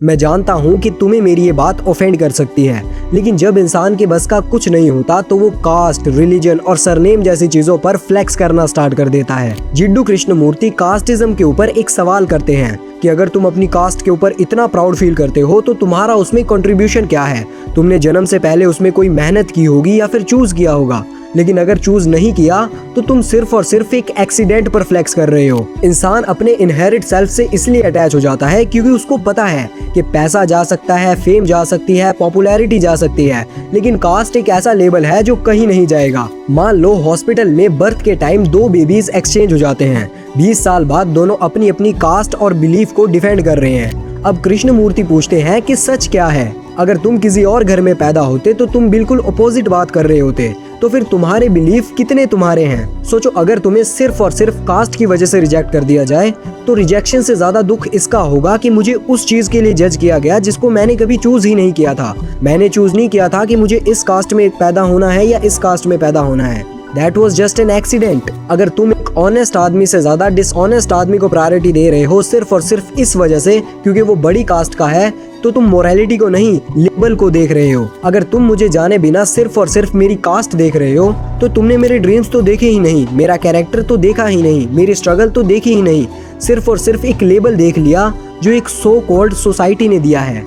मैं जानता हूँ कि तुम्हें मेरी ये बात ऑफेंड कर सकती है, लेकिन जब इंसान के बस का कुछ नहीं होता तो वो कास्ट, रिलीजन और सरनेम जैसी चीजों पर फ्लेक्स करना स्टार्ट कर देता है। जिड्डू कृष्णमूर्ति कास्टिज्म के ऊपर एक सवाल करते हैं कि अगर तुम अपनी कास्ट के ऊपर इतना प्राउड फील करते हो तो तुम्हारा उसमें कंट्रीब्यूशन क्या है। तुमने जन्म से पहले उसमें कोई मेहनत की होगी या फिर चूज किया होगा, लेकिन अगर चूज नहीं किया तो तुम सिर्फ और सिर्फ एक एक्सीडेंट पर फ्लेक्स कर रहे हो। इंसान अपने इनहेरिट सेल्फ से इसलिए अटैच हो जाता है क्योंकि उसको पता है कि पैसा जा सकता है, फेम जा सकती है, पॉपुलैरिटी जा सकती है, लेकिन कास्ट एक ऐसा लेबल है जो कहीं नहीं जाएगा। मान लो हॉस्पिटल में बर्थ के टाइम 2 बेबीज एक्सचेंज हो जाते हैं। 20 साल बाद दोनों अपनी अपनी कास्ट और बिलीफ को डिफेंड कर रहे हैं। अब कृष्णमूर्ति पूछते हैं कि सच क्या है। अगर तुम किसी और घर में पैदा होते तो तुम बिल्कुल अपोजिट बात कर रहे होते, तो फिर तुम्हारे बिलीफ कितने तुम्हारे हैं। सोचो, अगर तुम्हें सिर्फ और सिर्फ कास्ट की वजह से रिजेक्ट कर दिया जाए तो रिजेक्शन से ज्यादा दुख इसका होगा कि मुझे उस चीज के लिए जज किया गया जिसको मैंने कभी चूज ही नहीं किया था। मैंने चूज नहीं किया था कि मुझे इस कास्ट में पैदा होना है या इस कास्ट में पैदा होना है। That was just an accident। अगर तुम एक ऑनेस्ट आदमी से ज्यादा डिसऑनेस्ट आदमी को प्रायोरिटी दे रहे हो सिर्फ और सिर्फ इस वजह से क्योंकि वो बड़ी कास्ट का है, तो तुम मोरालिटी को नहीं, लेबल को देख रहे हो। अगर तुम मुझे जाने बिना सिर्फ और सिर्फ मेरी कास्ट देख रहे हो तो तुमने मेरे ड्रीम्स तो देखे ही नहीं, मेरा कैरेक्टर तो देखा ही नहीं, मेरी स्ट्रगल तो देखी ही नहीं। सिर्फ और सिर्फ एक लेबल देख लिया जो एक सो कॉल्ड सोसाइटी ने दिया है।